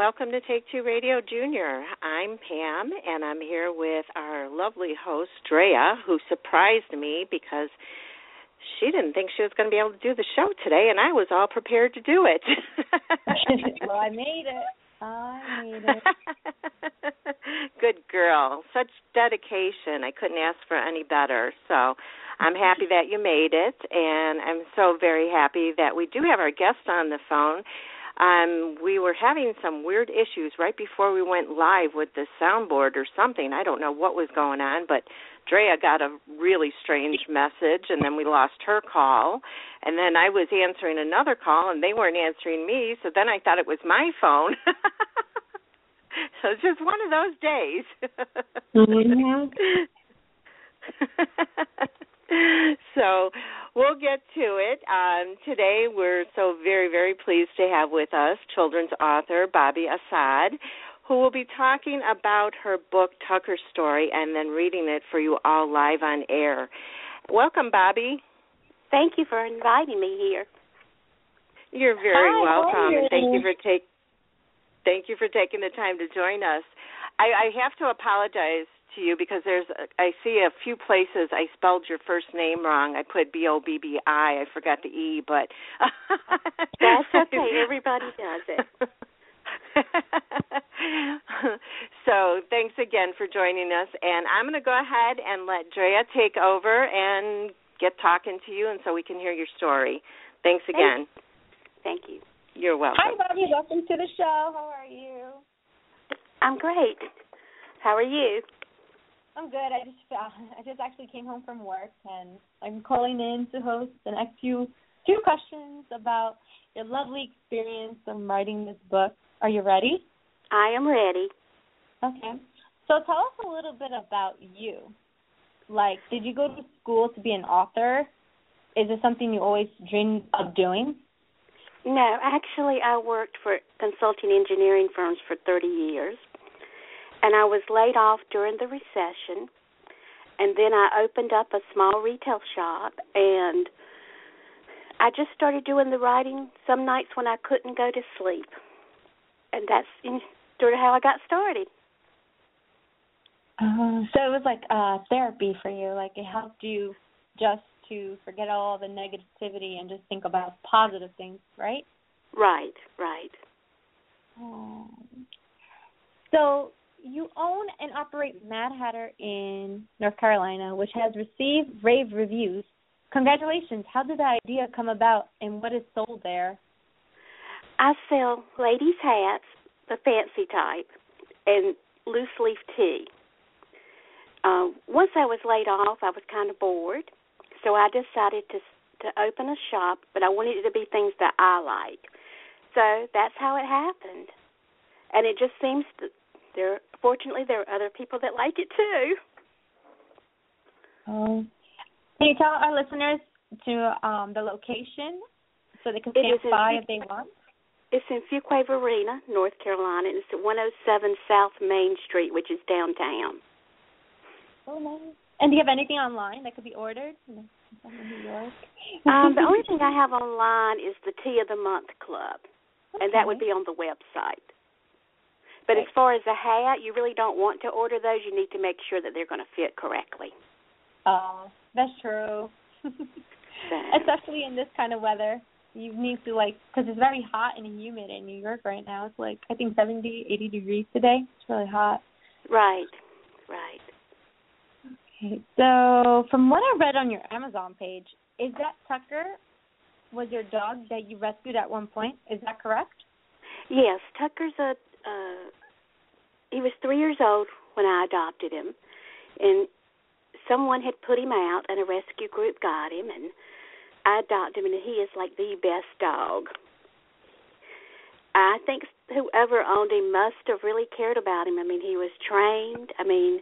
welcome to Take Two Radio Junior. I'm Pam, and I'm here with our lovely host, Drea, who surprised me because she didn't think she was going to be able to do the show today, and I was all prepared to do it. Well, I made it. Good girl. Such dedication. I couldn't ask for any better. So I'm happy that you made it, and I'm so very happy that we do have our guest on the phone. We were having some weird issues right before we went live with the soundboard or something. I don't know what was going on, but Drea got a really strange message, and then we lost her call. And then I was answering another call, and they weren't answering me, so then I thought it was my phone. So it's just one of those days. Mm-hmm. So we'll get to it. Today we're so very, very pleased to have with us children's author Bobbie Asad, who will be talking about her book, Tucker's Story, and then reading it for you all live on air. Welcome, Bobbie. Thank you for inviting me here. You're very welcome, and thank you for taking the time to join us. I have to apologize to you because I see a few places I spelled your first name wrong. I put Bobbi. I forgot the E, but that's okay. Everybody does it. So thanks again for joining us, and I'm going to go ahead and let Drea take over and get talking to you, and so we can hear your story. Thanks again. Thank you. You're welcome. Hi, Bobbie. Welcome to the show. How are you? I'm great. How are you? I'm good. I just actually came home from work, and I'm calling in to host the next few questions about your lovely experience of writing this book. Are you ready? I am ready. Okay. So tell us a little bit about you. Like, did you go to school to be an author? Is it something you always dreamed of doing? No, actually, I worked for consulting engineering firms for 30 years, and I was laid off during the recession, and then I opened up a small retail shop, and I just started doing the writing some nights when I couldn't go to sleep, and that's sort of how I got started. So it was like therapy for you, like it helped you just to forget all the negativity and just think about positive things, right? Right. So you own and operate Mad Hatter in North Carolina, which has received rave reviews. Congratulations. How did the idea come about, and what is sold there? I sell ladies' hats, the fancy type, and loose-leaf tea. Once I was laid off, I was kind of bored, so I decided to open a shop, but I wanted it to be things that I like. So that's how it happened. And it just seems that fortunately, there are other people that like it too. Can you tell our listeners to the location so they can stand by if they want? It's in Fuquay-Varina, North Carolina, and it's at 107 South Main Street, which is downtown. Oh, nice. And do you have anything online that could be ordered? New York. The only thing I have online is the Tea of the Month Club, and that would be on the website. But as far as a hat, you really don't want to order those. You need to make sure that they're going to fit correctly. Oh, that's true. Especially in this kind of weather. You need to, because it's very hot and humid in New York right now. It's I think 70, 80 degrees today. It's really hot. Right. Okay, so from what I read on your Amazon page, is that Tucker was your dog that you rescued at one point? Is that correct? Yes, Tucker's he was 3 years old when I adopted him, and someone had put him out, and a rescue group got him, and I adopted him, and he is like the best dog. I think whoever owned him must have really cared about him. I mean, he was trained. I mean,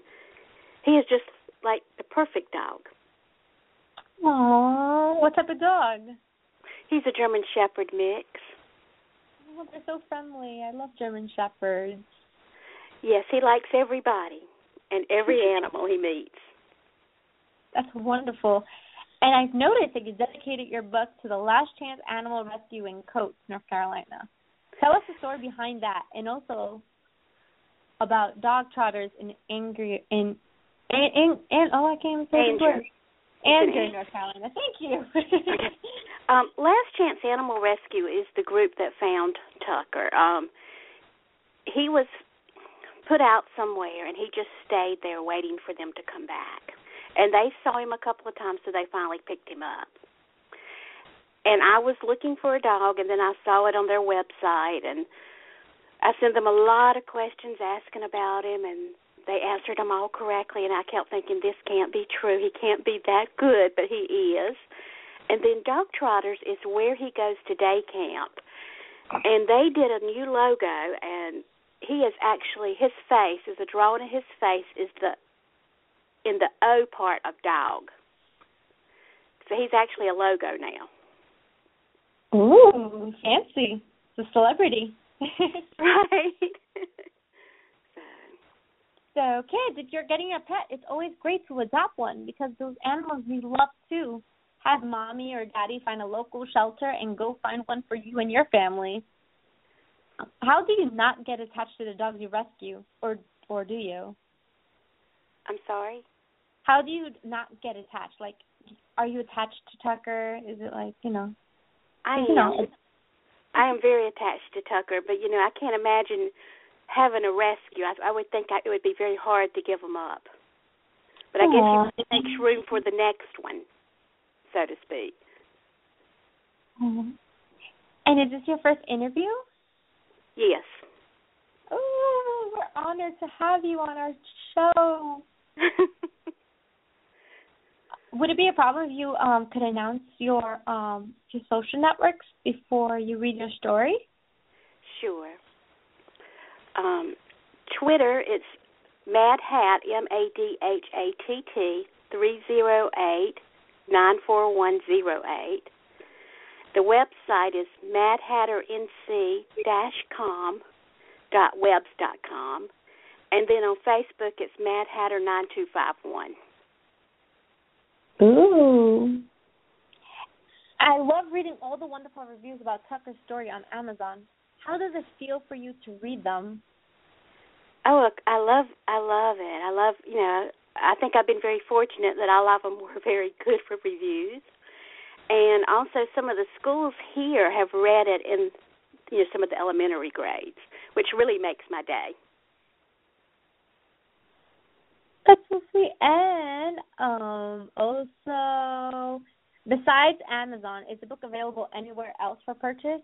he is just like the perfect dog. Aww, what type of dog? He's a German Shepherd mix. Oh, they're so friendly. I love German Shepherds. Yes, he likes everybody and every animal he meets. That's wonderful. And I've noticed that you dedicated your book to the Last Chance Animal Rescue in Coates, North Carolina. Tell us the story behind that, and also about dog trotters in Andrea, North Carolina. Thank you. Last Chance Animal Rescue is the group that found Tucker. He was put out somewhere, and he just stayed there waiting for them to come back. And they saw him a couple of times, so they finally picked him up. And I was looking for a dog, and then I saw it on their website, and I sent them a lot of questions asking about him, and they answered them all correctly, and I kept thinking, this can't be true. He can't be that good, but he is. And then Dog Trotters is where he goes to day camp. And they did a new logo, and he is actually, his face, is a drawing of his face is in the O part of dog. So he's actually a logo now. Ooh, fancy. It's a celebrity. Right. So, kids, if you're getting a pet, it's always great to adopt one because those animals we love too. Have mommy or daddy find a local shelter and go find one for you and your family. How do you not get attached to the dogs you rescue, or do you? I'm sorry? How do you not get attached? Like, are you attached to Tucker? Is it like, I am very attached to Tucker, but, I can't imagine having a rescue. I would think it would be very hard to give him up. But I guess it makes room for the next one, so to speak. And is this your first interview? Yes. Oh, we're honored to have you on our show. Would it be a problem if you could announce your social networks before you read your story? Sure. Twitter, it's Mad Hat, MADHATT 308-94108. The website is madhatternc-com.webs.com. And then on Facebook, it's Mad Hatter 9251. Ooh. I love reading all the wonderful reviews about Tucker's story on Amazon. How does it feel for you to read them? Oh, look, I love it. I love, I think I've been very fortunate that all of them were very good for reviews. And also some of the schools here have read it in, some of the elementary grades, which really makes my day. That's so sweet. And also, besides Amazon, is the book available anywhere else for purchase?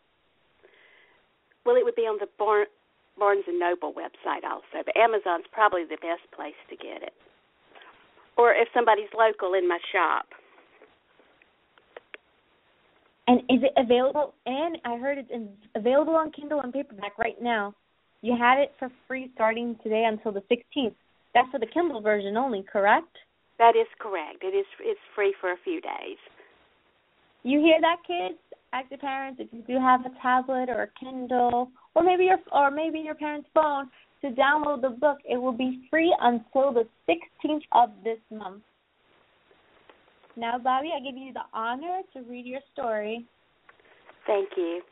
Well, it would be on the Barnes & Noble website also, but Amazon's probably the best place to get it. Or if somebody's local in my shop. And is it available? And I heard it's available on Kindle and paperback right now. You had it for free starting today until the 16th. That's for the Kindle version only, correct? That is correct. It's free for a few days. You hear that, kids? Ask your parents if you do have a tablet or a Kindle, or maybe your parents' phone to download the book. It will be free until the 16th of this month. Now, Bobbie, I give you the honor to read your story. Thank you.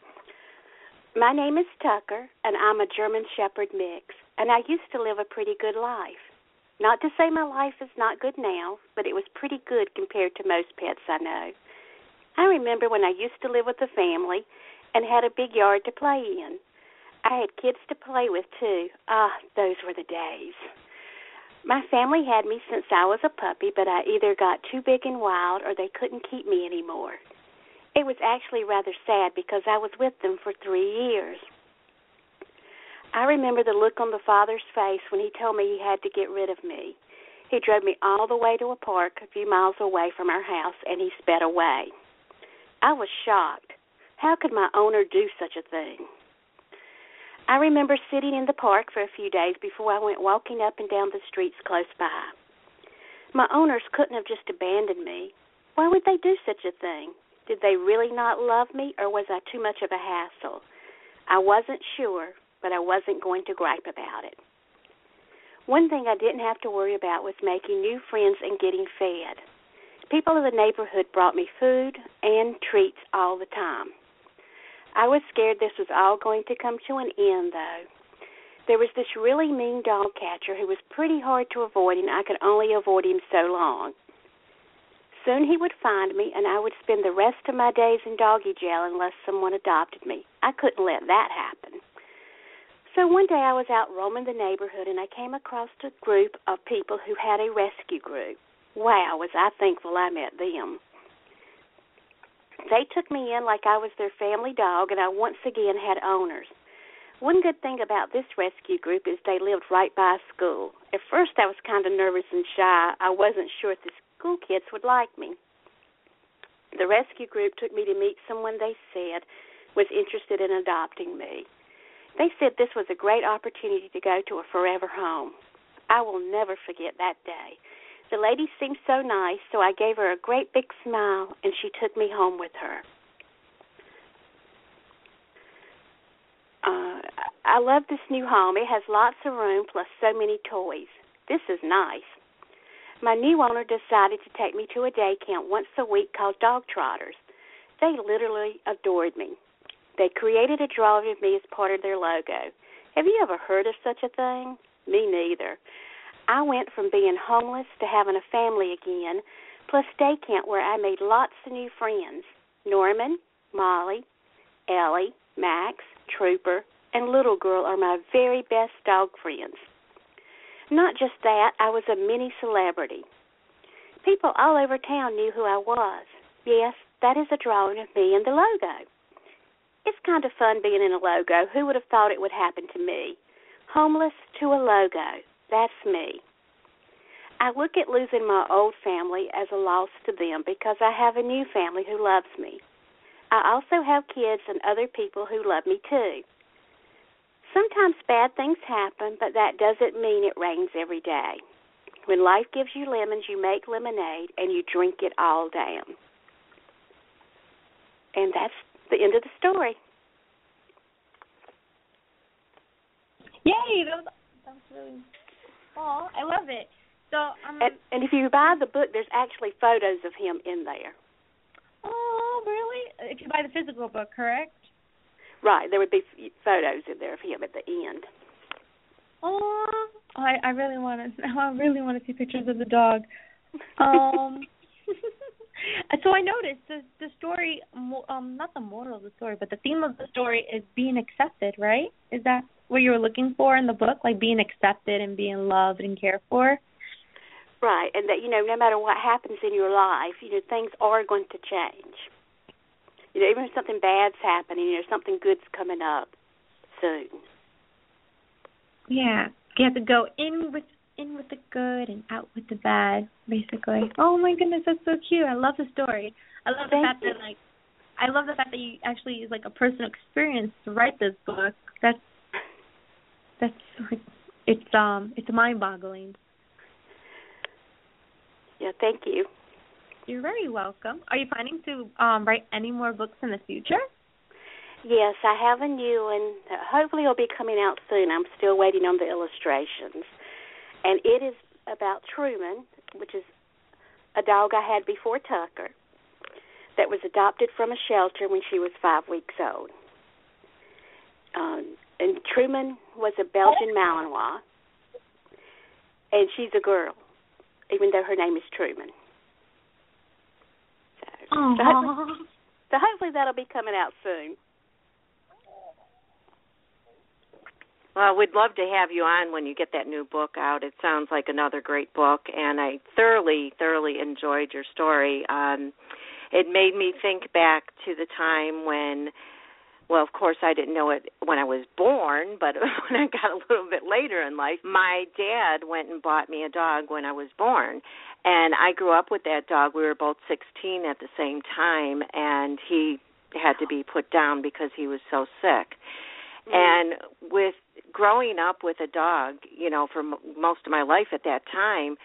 My name is Tucker, and I'm a German Shepherd mix, and I used to live a pretty good life. Not to say my life is not good now, but it was pretty good compared to most pets I know. I remember when I used to live with a family and had a big yard to play in. I had kids to play with, too. Those were the days. My family had me since I was a puppy, but I either got too big and wild or they couldn't keep me anymore. It was actually rather sad because I was with them for 3 years. I remember the look on the father's face when he told me he had to get rid of me. He drove me all the way to a park a few miles away from our house, and he sped away. I was shocked. How could my owner do such a thing? I remember sitting in the park for a few days before I went walking up and down the streets close by. My owners couldn't have just abandoned me. Why would they do such a thing? Did they really not love me, or was I too much of a hassle? I wasn't sure, but I wasn't going to gripe about it. One thing I didn't have to worry about was making new friends and getting fed. People in the neighborhood brought me food and treats all the time. I was scared this was all going to come to an end, though. There was this really mean dog catcher who was pretty hard to avoid, and I could only avoid him so long. Soon he would find me, and I would spend the rest of my days in doggy jail unless someone adopted me. I couldn't let that happen. So one day I was out roaming the neighborhood, and I came across a group of people who had a rescue group. Wow, was I thankful I met them. They took me in like I was their family dog, and I once again had owners. One good thing about this rescue group is they lived right by a school. At first I was kind of nervous and shy. I wasn't sure if the school kids would like me. The rescue group took me to meet someone they said was interested in adopting me. They said this was a great opportunity to go to a forever home. I will never forget that day. The lady seemed so nice, so I gave her a great big smile, and she took me home with her. I love this new home. It has lots of room plus so many toys. This is nice. My new owner decided to take me to a day camp once a week called Dog Trotters. They literally adored me. They created a drawing of me as part of their logo. Have you ever heard of such a thing? Me neither. I went from being homeless to having a family again, plus day camp where I made lots of new friends. Norman, Molly, Ellie, Max, Trooper, and Little Girl are my very best dog friends. Not just that, I was a mini celebrity. People all over town knew who I was. Yes, that is a drawing of me and the logo. It's kind of fun being in a logo. Who would have thought it would happen to me? Homeless to a logo. That's me. I look at losing my old family as a loss to them because I have a new family who loves me. I also have kids and other people who love me too. Sometimes bad things happen, but that doesn't mean it rains every day. When life gives you lemons, you make lemonade, and you drink it all down. And that's the end of the story. Yay! That was really... Oh, I love it. So, and if you buy the book, there's actually photos of him in there. Oh, really? If you buy the physical book, correct? Right, there would be photos in there of him at the end. Oh, I really want to see pictures of the dog. So I noticed the story, not the moral of the story, but the theme of the story is being accepted, right? Is that what you were looking for in the book, like being accepted and being loved and cared for? Right, and that, no matter what happens in your life, things are going to change. Even if something bad's happening, something good's coming up soon. Yeah, you have to go in with the good and out with the bad, basically. Oh my goodness, that's so cute. I love the story. I love the fact that you actually use like a personal experience to write this book. It's mind-boggling. Yeah, thank you. You're very welcome. Are you planning to write any more books in the future? Yes, I have a new one. Hopefully it'll be coming out soon. I'm still waiting on the illustrations. And it is about Truman, which is a dog I had before Tucker, that was adopted from a shelter when she was 5 weeks old. And Truman was a Belgian Malinois, and she's a girl, even though her name is Truman. So hopefully that'll be coming out soon. Well, we'd love to have you on when you get that new book out. It sounds like another great book, and I thoroughly enjoyed your story. It made me think back to the time when, well, of course, I didn't know it when I was born, but when I got a little bit later in life, my dad went and bought me a dog when I was born. And I grew up with that dog. We were both 16 at the same time, and he had to be put down because he was so sick. Mm-hmm. And with growing up with a dog, for most of my life at that time,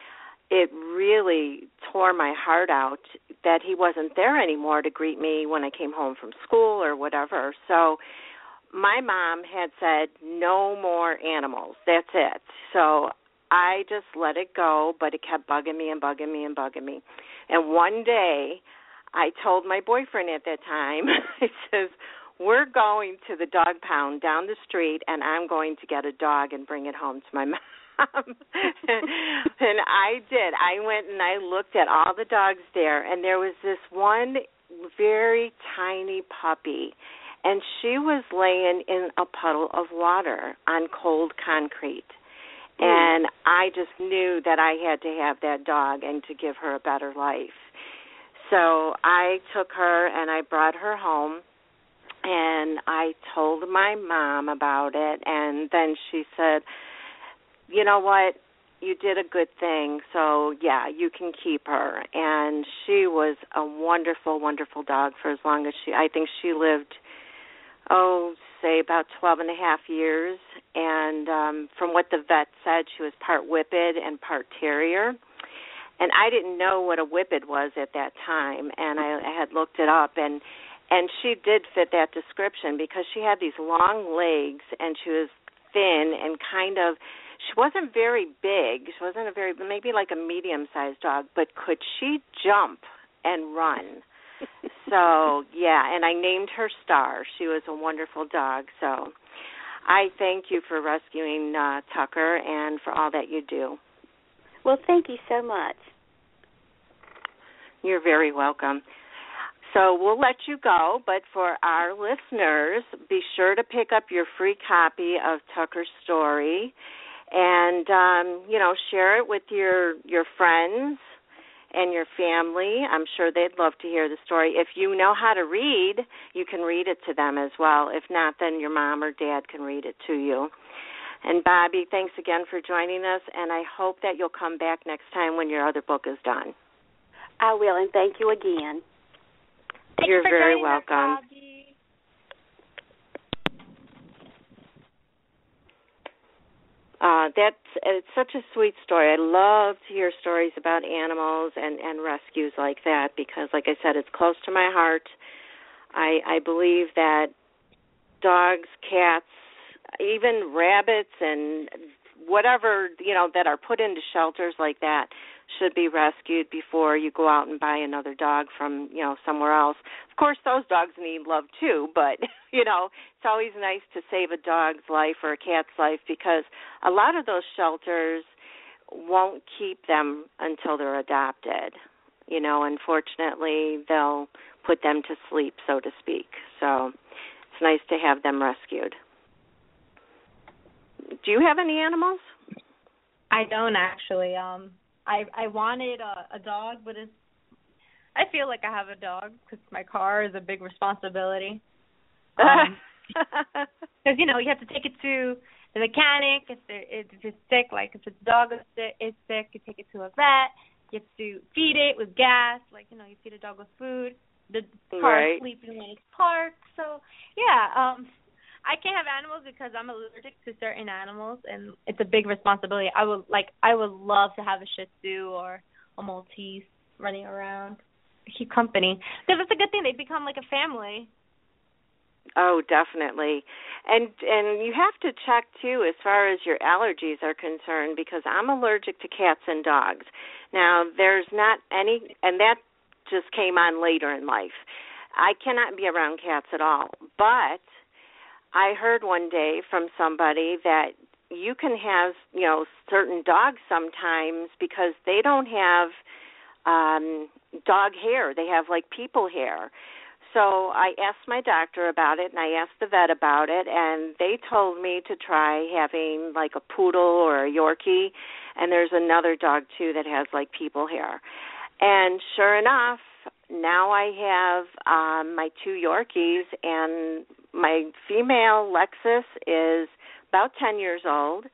it really tore my heart out that he wasn't there anymore to greet me when I came home from school or whatever. So my mom had said, no more animals. That's it. So I just let it go, but it kept bugging me and bugging me and bugging me. And one day I told my boyfriend at that time, I says, we're going to the dog pound down the street, and I'm going to get a dog and bring it home to my mom. And I did. I went and I looked at all the dogs there, and there was this one very tiny puppy, and she was laying in a puddle of water on cold concrete. And I just knew that I had to have that dog and to give her a better life. So I took her and I brought her home, and I told my mom about it, and then she said, you know what, you did a good thing, so, yeah, you can keep her. And she was a wonderful, wonderful dog for as long as I think she lived, say about 12 and a half years. And from what the vet said, she was part Whippet and part Terrier. And I didn't know what a Whippet was at that time, and I had looked it up, and she did fit that description because she had these long legs, and she was thin and she wasn't very big. She wasn't maybe like a medium-sized dog, but could she jump and run? So, yeah, and I named her Star. She was a wonderful dog. So I thank you for rescuing Tucker and for all that you do. Well, thank you so much. You're very welcome. So we'll let you go, but for our listeners, be sure to pick up your free copy of Tucker's story and, share it with your friends and your family. I'm sure they'd love to hear the story. If you know how to read, you can read it to them as well. If not, then your mom or dad can read it to you. And, Bobbie, thanks again for joining us, and I hope that you'll come back next time when your other book is done. I will, and thank you again. You're very welcome. It's such a sweet story. I love to hear stories about animals and rescues like that because, like I said, it's close to my heart. I believe that dogs, cats, even rabbits and whatever, that are put into shelters like that should be rescued before you go out and buy another dog from, somewhere else. Of course, those dogs need love too, but, it's always nice to save a dog's life or a cat's life because a lot of those shelters won't keep them until they're adopted. Unfortunately, they'll put them to sleep, so to speak. So it's nice to have them rescued. Do you have any animals? I don't actually. I wanted a dog, but I feel like I have a dog because my car is a big responsibility. Because, you have to take it to the mechanic if it's sick. Like if the dog is sick, you take it to a vet. You have to feed it with gas. Like, you feed a dog with food. The car is sleeping when it's parked. So, yeah, I can't have animals because I'm allergic to certain animals, and it's a big responsibility. I would love to have a Shih Tzu or a Maltese running around to keep company because it's a good thing. They become like a family. Oh, definitely. And you have to check, too, as far as your allergies are concerned, because I'm allergic to cats and dogs. Now, there's not any, and that just came on later in life. I cannot be around cats at all. But I heard one day from somebody that you can have, certain dogs sometimes because they don't have dog hair. They have, like, people hair. So I asked my doctor about it, and I asked the vet about it, and they told me to try having, like, a poodle or a Yorkie, and there's another dog, too, that has, like, people hair. And sure enough, now I have my 2 Yorkies, and my female Lexus is about 10 years old,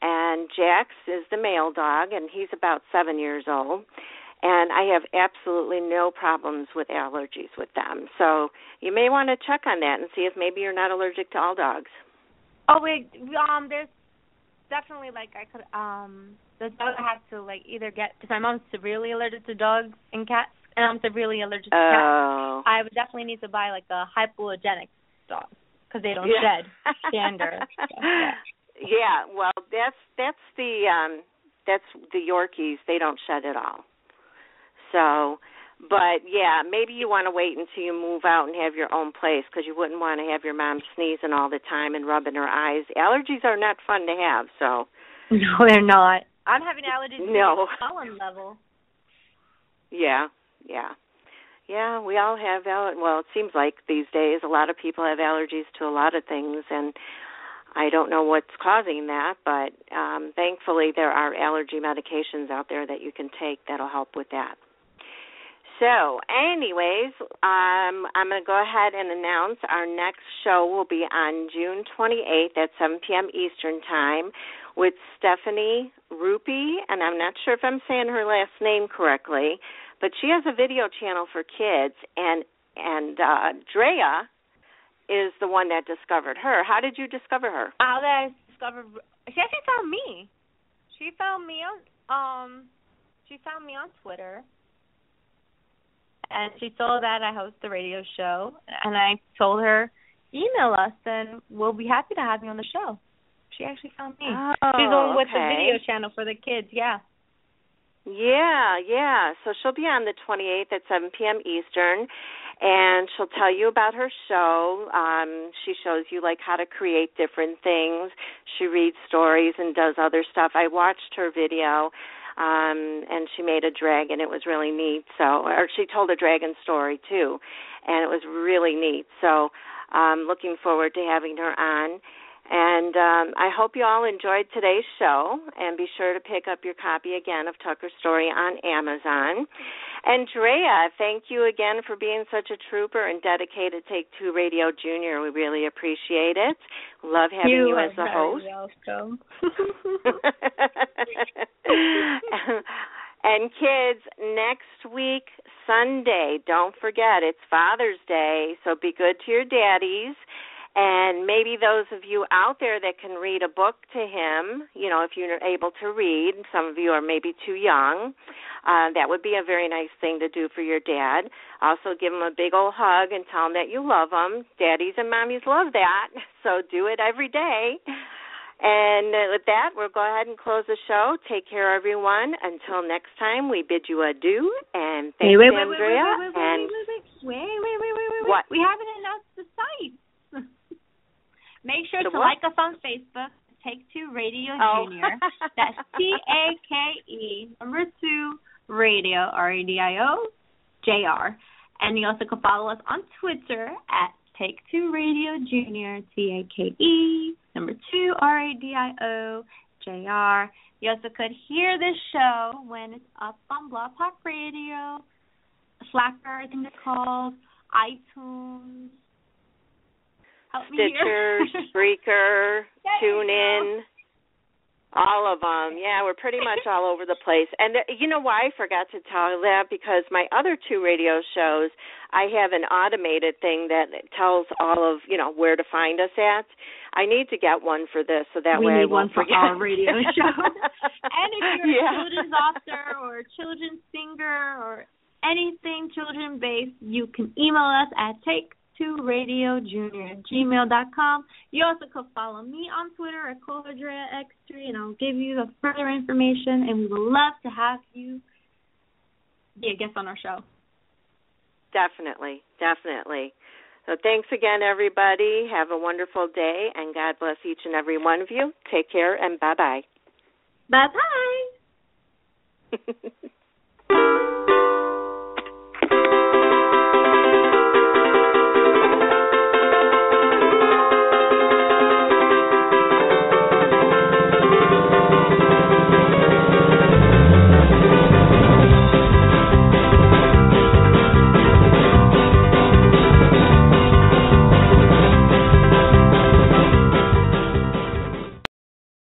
and Jax is the male dog, and he's about 7 years old. And I have absolutely no problems with allergies with them. So you may want to check on that and see if maybe you're not allergic to all dogs. Oh, wait, there's definitely, like, I could, the dog I have to, like, either get, because my mom's severely allergic to dogs and cats, and I'm severely allergic to cats. I would definitely need to buy, like, a hypoallergenic dog, because they don't shed standard. So, yeah, well, that's the Yorkies. They don't shed at all. So, But, yeah, maybe you want to wait until you move out and have your own place because you wouldn't want to have your mom sneezing all the time and rubbing her eyes. Allergies are not fun to have, so. No, they're not. I'm having allergies at the pollen level. Yeah. Yeah, we all have well, it seems like these days a lot of people have allergies to a lot of things, and I don't know what's causing that, but thankfully there are allergy medications out there that you can take that'll help with that. So, anyways, I'm going to go ahead and announce our next show will be on June 28th at 7 p.m. Eastern Time with Stephanie Rupi, and I'm not sure if I'm saying her last name correctly, but she has a video channel for kids, and Drea is the one that discovered her. How did you discover her? She actually found me. She found me on Twitter. And she saw that I host the radio show, and I told her, email us, and we'll be happy to have you on the show. She actually found me. Oh, she's on with the video channel for the kids, yeah. Yeah. So she'll be on the 28th at 7 p.m. Eastern, and she'll tell you about her show. She shows you, like, how to create different things. She reads stories and does other stuff. I watched her video. And she made a dragon. It was really neat. Or she told a dragon story, too, and it was really neat. So looking forward to having her on. And I hope you all enjoyed today's show, and be sure to pick up your copy again of Tucker's Story on Amazon. And Drea, thank you again for being such a trooper and dedicated Take-Two Radio Junior. We really appreciate it. Love having you as the host. Welcome. And kids, next week, Sunday, don't forget, it's Father's Day, so be good to your daddies. And maybe those of you out there that can read a book to him, if you're able to read, some of you are maybe too young, that would be a very nice thing to do for your dad. Also give him a big old hug and tell him that you love him. Daddies and mommies love that, so do it every day. And with that, we'll go ahead and close the show. Take care, everyone. Until next time, we bid you adieu. And thanks, Andrea. Wait. What? We haven't announced the site. Make sure to like us on Facebook, Take-Two Radio Junior. That's TAKE, number 2, Radio, RADIO, JR. And you also can follow us on Twitter at Take-Two Radio Junior, TAKE, number 2, RADIO, JR. You also could hear this show when it's up on Blog Talk Radio, Slacker, I think it's called, iTunes, Stitcher, Spreaker, TuneIn, all of them. Yeah, we're pretty much all over the place. And you know why I forgot to tell you that? Because my other 2 radio shows, I have an automated thing that tells all of, where to find us at. I need to get one for this so that way I won't forget. We need one for our radio show. And if you're a children's author or a children's singer or anything children-based, you can email us at take2radiojunior@gmail.com. You also could follow me on Twitter at CoolHerdreaX3, and I'll give you the further information, and we would love to have you be a guest on our show. Definitely. So thanks again, everybody. Have a wonderful day, and God bless each and every one of you. Take care, and bye-bye. Bye-bye.